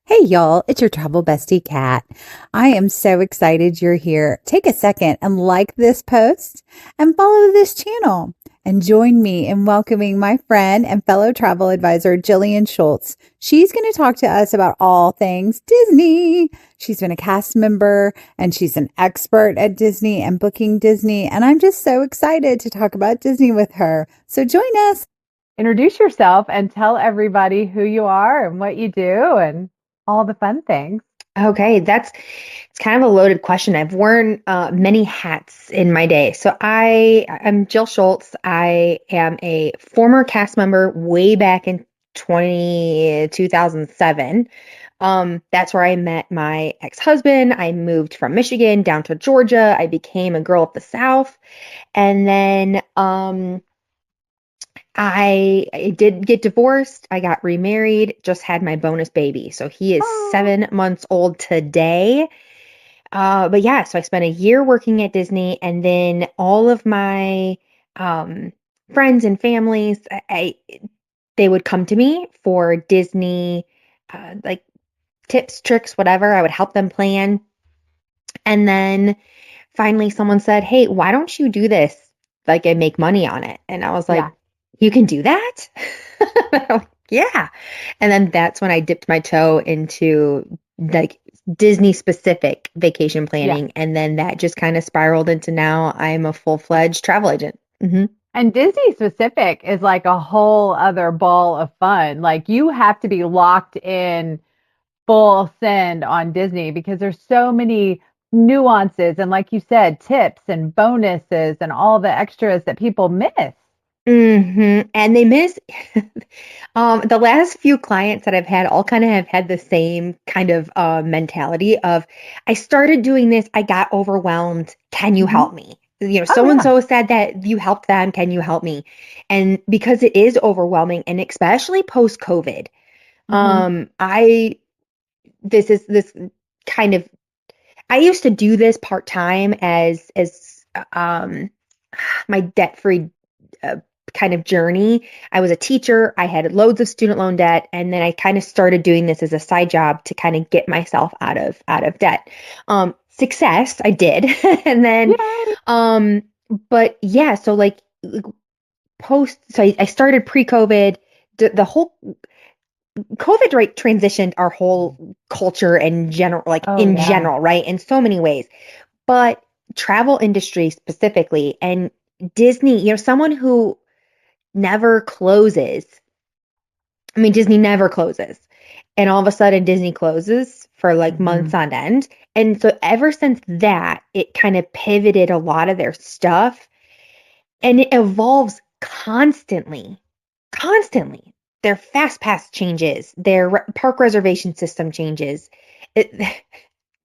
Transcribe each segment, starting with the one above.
Hey y'all, it's your travel bestie Kat. I am so excited you're here. Take a second and like this post and follow this channel and join me in welcoming my friend and fellow travel advisor Jillian Shults. She's going to talk to us about all things Disney. She's been a cast member and she's an expert at Disney and booking Disney, and I'm just so excited to talk about Disney with her. So join us. Introduce yourself and tell everybody who you are and what you do and all the fun things. Okay, it's kind of a loaded question. I've worn many hats in my day. So I'm Jill Schultz. I am a former cast member way back in 2007. That's where I met my ex-husband. I moved from Michigan down to Georgia. I became a girl of the South. And then I did get divorced. I got remarried, just had my bonus baby. So he is Oh, 7 months old today. But yeah, so I spent a year working at Disney, and then all of my um, friends and families, they would come to me for Disney, like tips, tricks, whatever. I would help them plan. And then finally someone said, "Hey, why don't you do this like and make money on it?" And I was like, yeah. "You can do that?" I'm like, yeah. And then that's when I dipped my toe into like Disney specific vacation Yeah. planning. And then that just kind of spiraled into now I'm a full-fledged travel agent. And Disney specific is like a whole other ball of fun. Like you have to be locked in full send on Disney because there's so many nuances and like you said, tips and bonuses and all the extras that people miss. And they miss the last few clients that I've had all kind of have had the same kind of mentality of I started doing this, I got overwhelmed. Can you Mhm. help me? You know, Oh so and yeah. so said that you helped them. Can you help me? And because it is overwhelming, and especially post COVID, Hmm. I this is this kind of I used to do this part time as um my debt free uh, kind of journey. I was a teacher. I had loads of student loan debt, and then I kind of started doing this as a side job to kind of get myself out of debt. Success, I did, and then, Yay. um, but yeah. So like post, so I started pre COVID. The whole COVID right transitioned our whole culture and general, like Oh in yeah. general, right, in so many ways. But travel industry specifically and Disney, someone who never closes. I mean, Disney never closes. And all of a sudden, Disney closes for like months Hmm. on end. And so, ever since that, it kind of pivoted a lot of their stuff and it evolves constantly, constantly. Their fast pass changes, their park reservation system changes, it,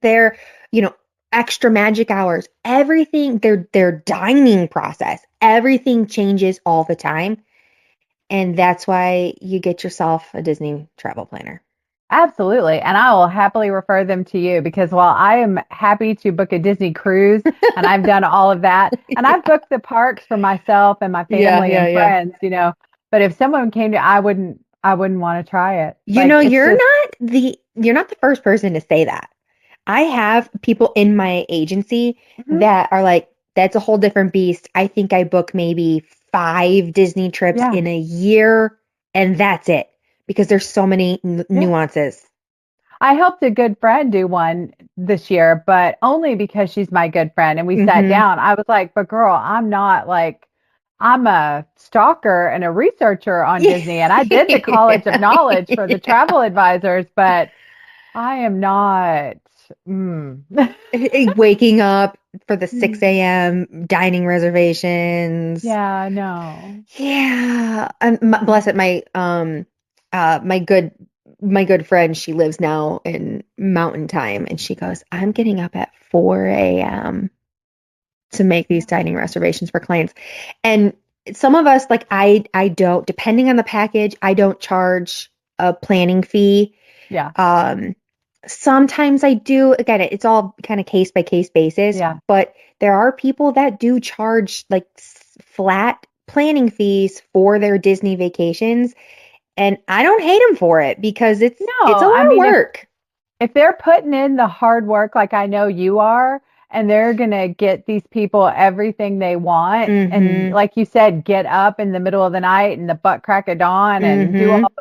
their, you know, extra magic hours, everything, their dining process, everything changes all the time. And that's why you get yourself a Disney travel planner. Absolutely. And I will happily refer them to you because while I am happy to book a Disney cruise and I've done all of that, and I've booked the parks for myself and my Yeah, family yeah, and yeah. friends, but if someone came to, I wouldn't want to try it. You Like know, it's just, you're not the first person to say that. I have people in my agency mhm, that are like, that's a whole different beast. I think I book maybe 5 Disney trips yeah, in a year, and that's it because there's so many yeah. nuances. I helped a good friend do one this year, but only because she's my good friend. And we sat Hmm. down. I was like, but girl, I'm not like, I'm a stalker and a researcher on Yeah. Disney. And I did the College of Knowledge for the Yeah. travel advisors, but I am not. Mm. Waking up for the 6 a.m. dining reservations. Yeah, no. Yeah, bless it. My good friend, she lives now in Mountain Time, and she goes, "I'm getting up at 4 a.m. to make these dining reservations for clients." And some of us, like I don't, depending on the package, I don't charge a planning fee. Yeah, Um, Sometimes I do. Again, it's all kind of case by case basis, yeah. but there are people that do charge like flat planning fees for their Disney vacations, and I don't hate them for it because it's No, a lot I of mean, if work. if they're putting in the hard work like I know you are, and they're going to get these people everything they want, and Mm-hmm. like you said, get up in the middle of the night and the butt crack of dawn and do Mm-hmm. all,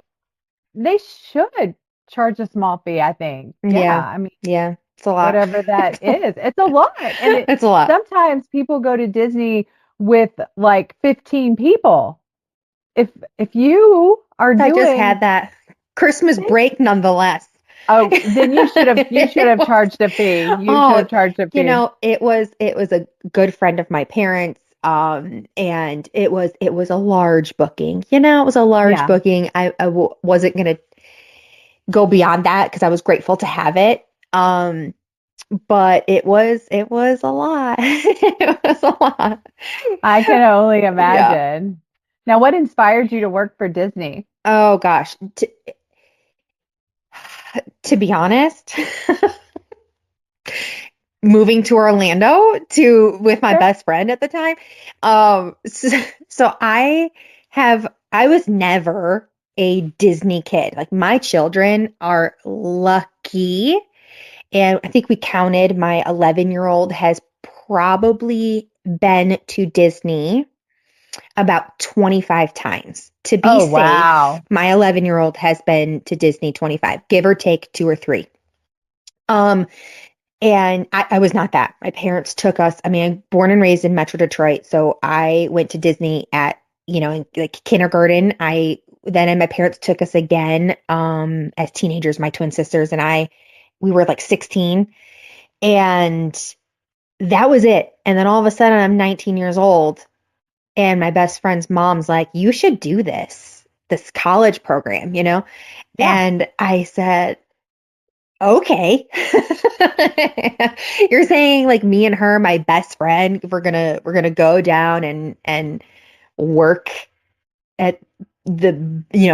they should charge a small fee, I think. Yeah, Yeah. I mean, Yeah. It's a lot. whatever that is, it's a lot. And It's a lot. sometimes people go to Disney with like 15 people. If you are I just doing, had that Christmas break nonetheless. oh, then you should have charged a fee. You should Oh, have charged a you fee. know, it was a good friend of my parents, and it was a large booking. You know, it was a large Yeah. booking. Wasn't gonna go beyond that because I was grateful to have it. But it was a lot. It was a lot. I can only Yeah. imagine. Now, what inspired you to work for Disney? Oh gosh. To be honest, moving to Orlando to with my Sure. best friend at the time. So I was never a Disney kid. Like my children are lucky, and I think we counted my 11-year-old has probably been to Disney about 25 times. To be Oh, safe, wow. my 11-year-old has been to Disney 25, give or take two or three. Um, and I was not that. My parents took us. I mean, I'm born and raised in Metro Detroit, so I went to Disney at, in like kindergarten. My parents took us again as teenagers, my twin sisters and I. We were like 16, and that was it. And then all of a sudden, I'm 19 years old, and my best friend's mom's like, "You should do this college program, you know?" Yeah. And I said, okay. You're saying like me and her, my best friend, we're gonna go down and work at the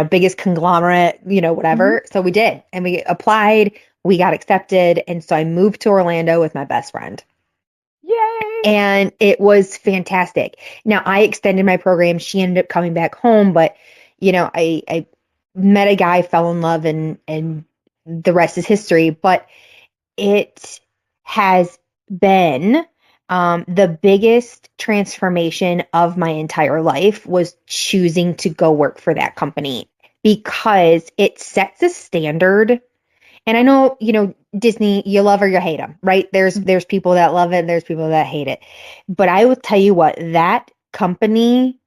biggest conglomerate, Hmm. whatever. So we did. And we applied, we got accepted, and so I moved to Orlando with my best friend. Yay. And it was fantastic. Now I extended my program. She ended up coming back home, but I met a guy, fell in love, and the rest is history. But it has been the biggest transformation of my entire life was choosing to go work for that company because it sets a standard. And I know, Disney, you love or you hate them, right? There's people that love it, there's people that hate it. But I will tell you what, that company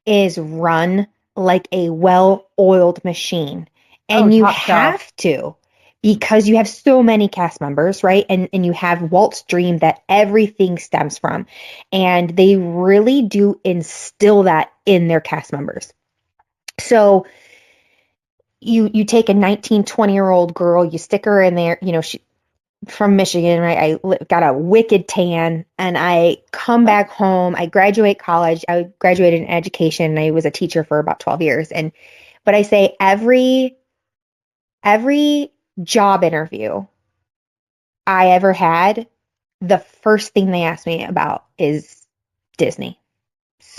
is run like a well-oiled machine. Oh, And you top shelf. have to because you have so many cast members, right? And you have Walt's dream that everything stems from. And they really do instill that in their cast members. So you take a 19, 20-year-old girl, you stick her in there, she from Michigan, right? Got a wicked tan, and I come back home. I graduate college. I graduated in education, and I was a teacher for about 12 years. But I say every job interview I ever had, the first thing they asked me about is Disney.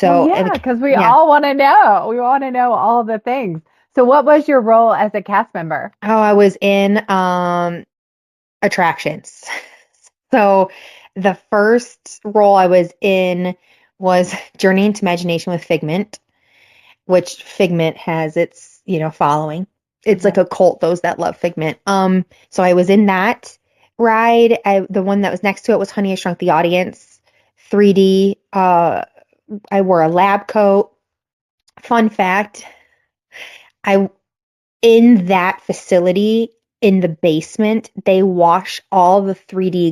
Well, So, yeah, like, because we yeah. all want to know. We want to know all the things. So, what was your role as a cast member? Oh, I was in attractions. So the first role I was in was Journey into Imagination with Figment, which Figment has its, following. It's like Okay. a cult, those that love Figment. So I was in that ride. The one that was next to it was Honey, I Shrunk the Audience, 3D. I wore a lab coat. Fun fact, I in that facility in the basement, they wash all the 3D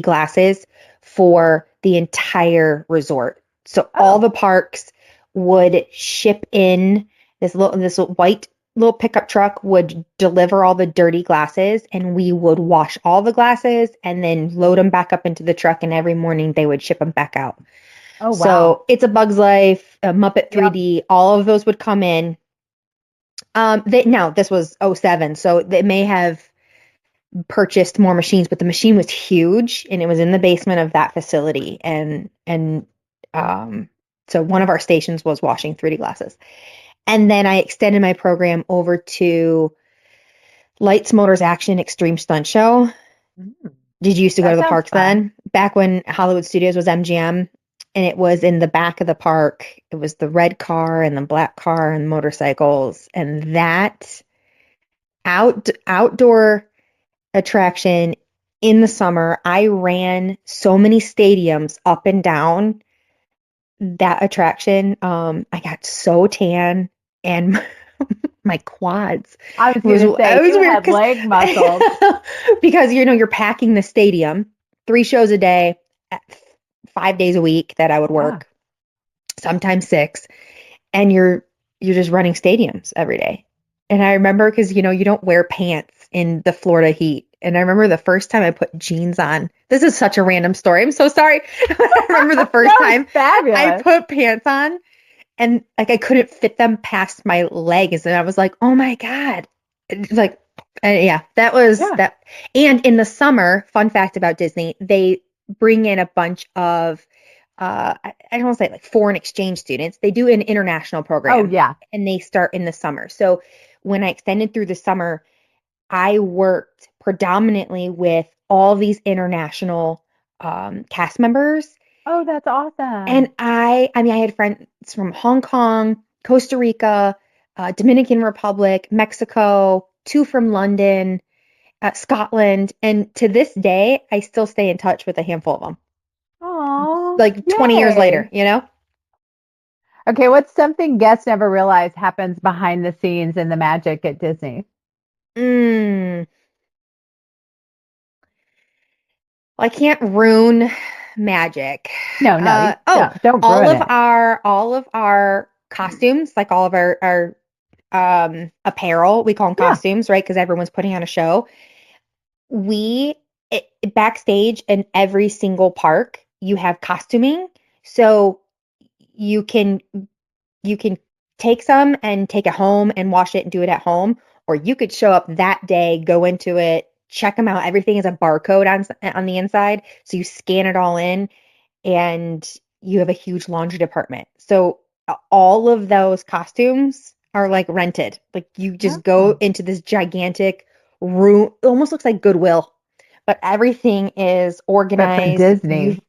glasses for the entire resort. So all Oh, the parks would ship in this white little pickup truck would deliver all the dirty glasses, and we would wash all the glasses and then load them back up into the truck, and every morning they would ship them back out. oh, wow. So It's a Bug's Life, a Muppet Yep. 3D, all of those would come in. No, this was '07, so they may have purchased more machines, but the machine was huge and it was in the basement of that facility. Um, so one of our stations was washing 3D glasses. And then I extended my program over to Lights, Motors, Action Extreme Stunt Show. Mm, Did you used to go to that the sounds parks fun. then? Back when Hollywood Studios was MGM, and it was in the back of the park. It was the red car and the black car and motorcycles, and that outdoor attraction in the summer. I ran so many stadiums up and down that attraction. I got so tan and my quads I was was going to it say, was you weird had leg muscles. because you're packing the stadium 3 shows a day, 5 days a week that I would Yeah. work, sometimes 6, and you're just running stadiums every day. And I remember because you don't wear pants in the Florida heat. And I remember the first time I put jeans on. This is such a random story. I'm so sorry. I remember the first That was time I fabulous. put pants on and like I couldn't fit them past my legs, and I was like, "Oh my God." It's like yeah, that was Yeah. that. And in the summer, fun fact about Disney, they bring in a bunch of I don't want to say like foreign exchange students. They do an international Oh, program yeah. and they start in the summer. So when I extended through the summer, I worked predominantly with all these international cast members. Oh, that's And awesome. I mean, I had friends from Hong Kong, Costa Rica, Dominican Republic, Mexico, 2 from London, Scotland, and to this day, I still stay in touch with a handful of them. Oh, Like 20 years later, yay. you know? Okay, what's something guests never realize happens behind the scenes in the magic at Disney? Mm, I can't ruin magic. No, no, Oh, no, don't all ruin of it. our costumes, like all of our apparel, we call them Yeah. costumes, right? Because everyone's putting on a show. We backstage in every single park, you have costuming, so you can you can take some and take it home and wash it and do it at home, or you could show up that day, go into it, check them out. Everything is a barcode on the inside, so you scan it all in, and you have a huge laundry department. So all of those costumes are like rented. Like you just go Oh. into this gigantic room. It almost looks like Goodwill, but everything is But for organized. Disney.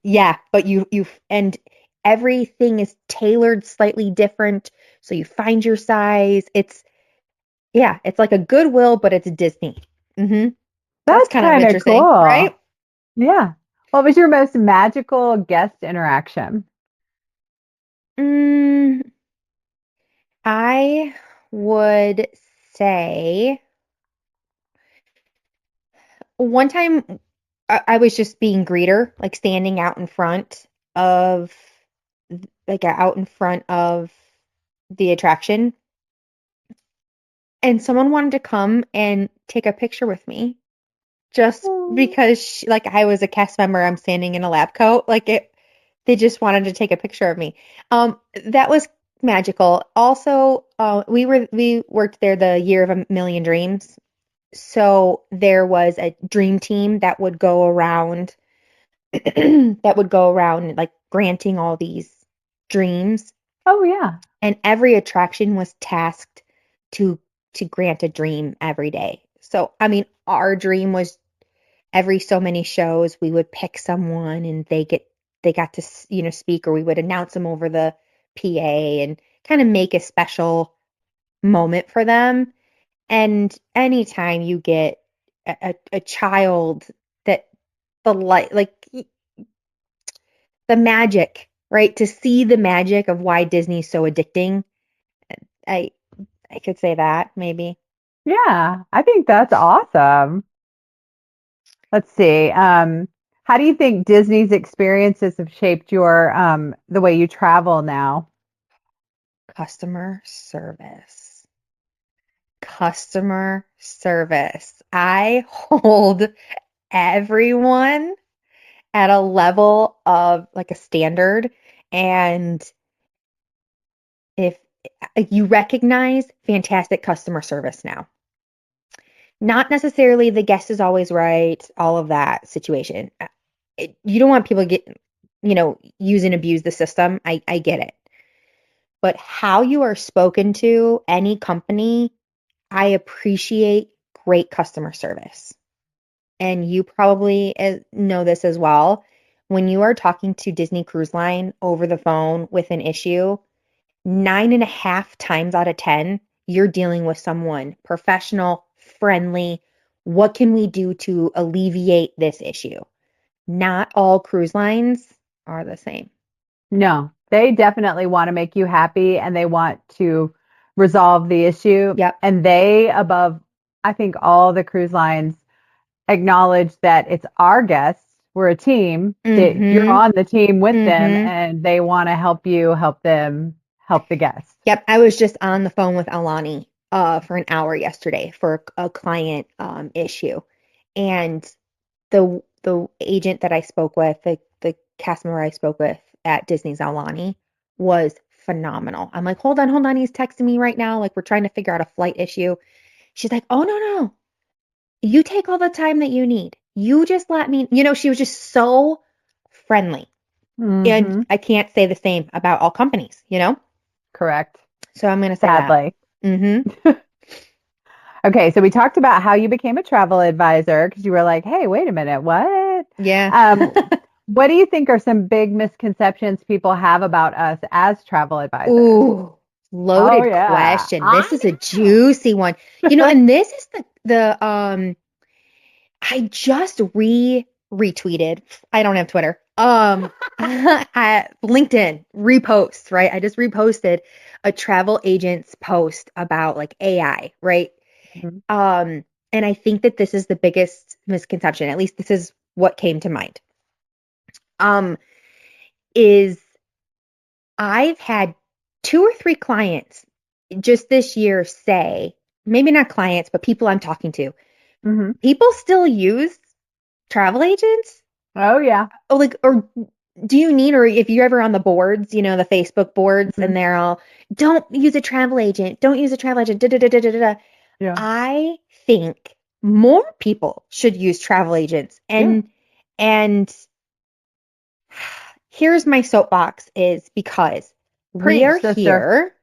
But you and everything is tailored slightly different. So you find your size. It's like a Goodwill, but it's Disney. hmm That's That's kind of kind of interesting, cool. right? Yeah. What was your most magical guest interaction? Mm, I would say one time I was just being greeter, like standing of out in front of the attraction, and someone wanted to come and take a picture with me just Oh, because like I was a cast member, I'm standing in a lab coat, they just wanted to take a picture of me. That was magical. Also, we worked there the year of a million dreams. So there was a dream team that would go around like granting all these dreams, oh yeah. and every attraction was tasked to grant a dream every day. So I mean, our dream was every so many shows we would pick someone and they got to speak, or we would announce them over the PA and kind of make a special moment for them. And anytime you get a child that the light, like the magic, right? To see the magic of why Disney's so addicting. I I could say that maybe. Yeah, I think that's awesome. Let's see. How do you think Disney's experiences have shaped your the way you travel now? Customer service. Customer service. I hold everyone at a level of like a standard, and if you recognize fantastic customer service now. Not necessarily the guest is always right, all of that situation. You don't want people to use and abuse the system. I get it. But how you are spoken to, any company, I appreciate great customer service. And you probably know this as well. When you are talking to Disney Cruise Line over the phone with an issue, 9.5 times out of 10, you're dealing with someone professional, friendly. What can we do to alleviate this issue? Not all cruise lines are the same. No, they definitely want to make you happy and they want to resolve the issue. Yep. And they, above, I think, all the cruise lines, acknowledge that it's our guests. We're a team. That you're Mm-hmm. on the team with them Mm-hmm. and they want to help you, help them, help the guests. Yep. I was just on the phone with Alani for an hour yesterday for a client issue. And the agent that I spoke with, the cast member I spoke with at Disney's Aulani was phenomenal. I'm like, hold on, he's texting me right now. Like we're trying to figure out a flight issue. She's like, oh no. You take all the time that you need. You just let me, she was just so friendly. And Mm-hmm. I can't say the same about all companies. Correct. So I'm going to say Sadly. that. Mm-hmm. Okay, so we talked about how you became a travel advisor because you were like, hey, wait a minute, what? Yeah. What do you think are some big misconceptions people have about us as travel advisors? Ooh, Oh loaded yeah, question. This I is a know. juicy one. And this is the I just retweeted. I don't have Twitter. LinkedIn repost, right? I just reposted a travel agent's post about like AI, right? Mhm. And I think that this is the biggest misconception. At least this is what came to mind. Um, is I've had 2 or 3 clients just this year say, maybe not clients, but people I'm talking to, Mhm. people still use travel agents. Oh yeah. Oh, like, or do you need, or if you're ever on the boards, the Facebook boards, Mhm. and they're all, don't use a travel agent, don't use a travel agent, da da da da da da. Yeah. I think more people should use travel agents. Yeah. And here's my soapbox is because we Preach, are sister. here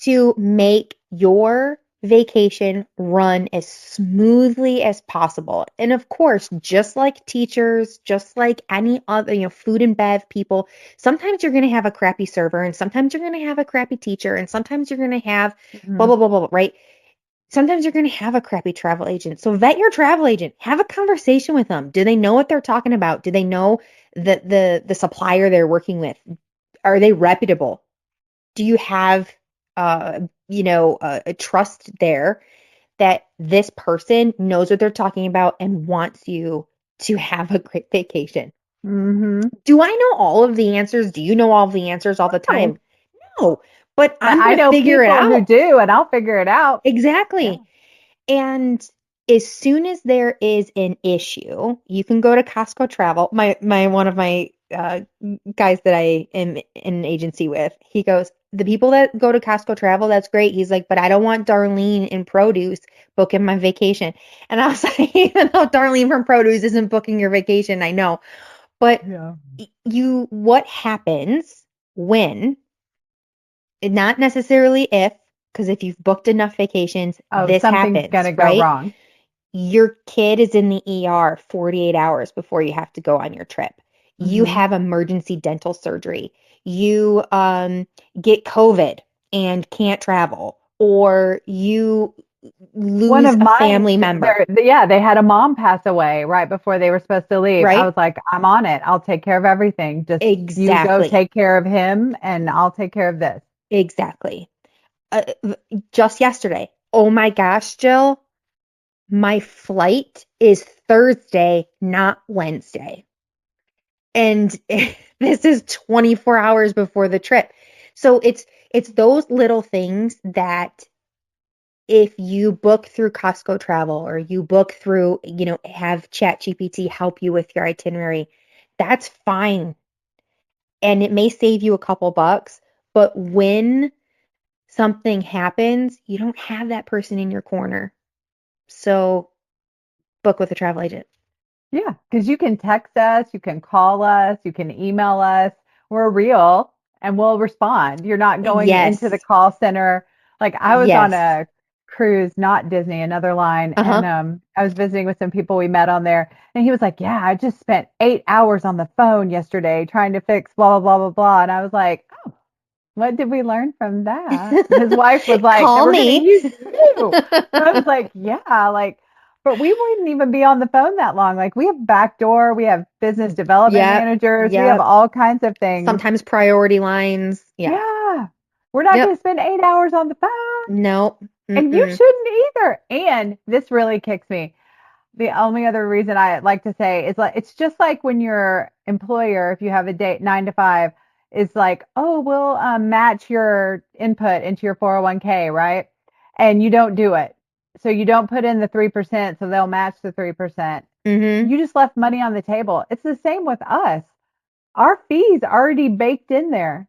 to make your vacation run as smoothly as possible. And of course, just like teachers, just like any other, food and bev people, sometimes you're going to have a crappy server and sometimes you're going to have a crappy teacher and sometimes you're going to have blah, Mhm. blah, blah, blah, right? Sometimes you're going to have a crappy travel agent. So vet your travel agent. Have a conversation with them. Do they know what they're talking about? Do they know the supplier they're working with? Are they reputable? Do you have a trust there that this person knows what they're talking about and wants you to have a great vacation? Mhm. Do I know all of the answers? Do you know all of the answers all the time? Oh, No, but but I'm I going to know figure it people who out. do, and I'll figure it out. Yeah. Exactly. And as soon as there is an issue, you can go to Costco Travel. My one of my guys that I am in an agency with, he goes, the people that go to Costco Travel, that's great. He's like, but I don't want Darlene in produce booking my vacation. And I was like, even though Darlene from produce isn't booking your vacation, I know. But Yeah. what happens when, not necessarily if, because if you've booked enough vacations, Oh, this something's happens, gonna go right? wrong. Your kid is in the ER 48 hours before you have to go on your trip. You Mhm. have emergency dental surgery. You get COVID and can't travel, or you One lose of a mine, family member, yeah, they had a mom pass away right before they were supposed to leave. I right? was like, I'm on it. I'll take care of everything. Just you go Exactly. take care of him and I'll take care of this. Exactly. Uh, just yesterday. Oh my gosh, Jill, my flight is Thursday, not Wednesday. And this is 24 hours before the trip. So it's those little things that if you book through Costco Travel or you book through, have ChatGPT help you with your itinerary, that's fine. And it may save you a couple bucks, but when something happens, you don't have that person in your corner. So book with a travel agent. Yeah, because you can text us, you can call us, you can email us. We're real and we'll respond. You're not going into the Yes. call center. Like I was on Yes. a cruise, not Disney, another line. And I was visiting with some people we met on there. And he was like, yeah, I just spent 8 hours on the phone yesterday trying to fix blah, blah, blah, blah, blah. And I was like, oh, what did we learn from that? His wife was like, Call we're going to me. use you. I was like, yeah, like, but we wouldn't even be on the phone that long. Like we have backdoor, we have business development managers, we have all kinds of things. Sometimes priority lines. Yeah. We're not going to spend 8 hours on the phone. No. And you shouldn't either. And this really kicks me. The only other reason I like to say is like, it's just like when your employer, if you have a date 9 to 5, is like, oh, we'll match your input into your 401k, right? And you don't do it. So you don't put in the 3%, so they'll match the 3%. You just left money on the table. It's the same with us. Our fees already baked in there.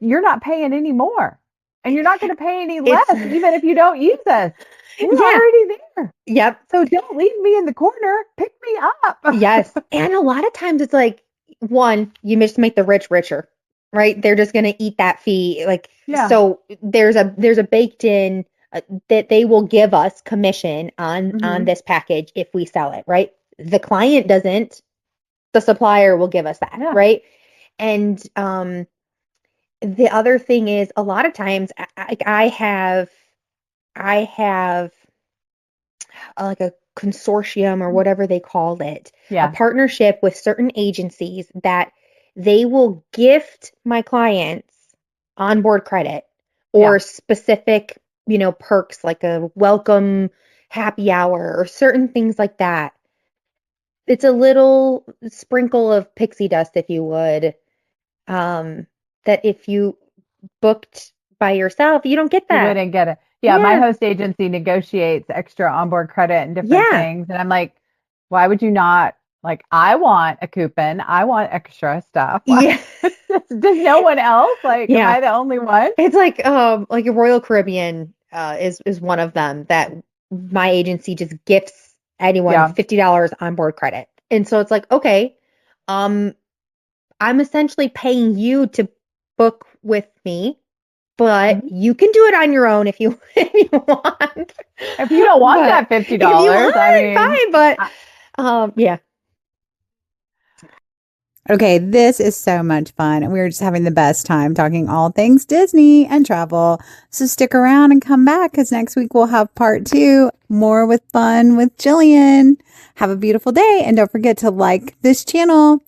You're not paying any more. And you're not going to pay any less, even if you don't use us. We're already there. Yep. So don't leave me in the corner. Pick me up. Yes. And a lot of times it's like, one, you just make the rich richer, right? They're just going to eat that fee. Like, so there's a baked in that they will give us commission on this package if we sell it, right? The client doesn't, the supplier will give us that, right? And the other thing is a lot of times I have like a consortium or whatever they called it, a partnership with certain agencies that they will gift my clients onboard credit or specific, perks like a welcome happy hour or certain things like that. It's a little sprinkle of pixie dust, if you would, that if you booked by yourself, you don't get that. You wouldn't get it. Yeah, my host agency negotiates extra onboard credit and different things. And I'm like, why would you not? Like, I want a coupon. I want extra stuff. Does no one else? Like, am I the only one? It's like a Royal Caribbean is one of them that my agency just gifts anyone $50 onboard credit. And so it's like, okay, I'm essentially paying you to book with me. But you can do it on your own if you want. If you don't want that $50, I mean, fine. But yeah. Okay, this is so much fun. And we're just having the best time talking all things Disney and travel. So stick around and come back because next week we'll have part 2, more with fun with Jillian. Have a beautiful day. And don't forget to like this channel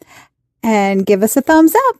and give us a thumbs up.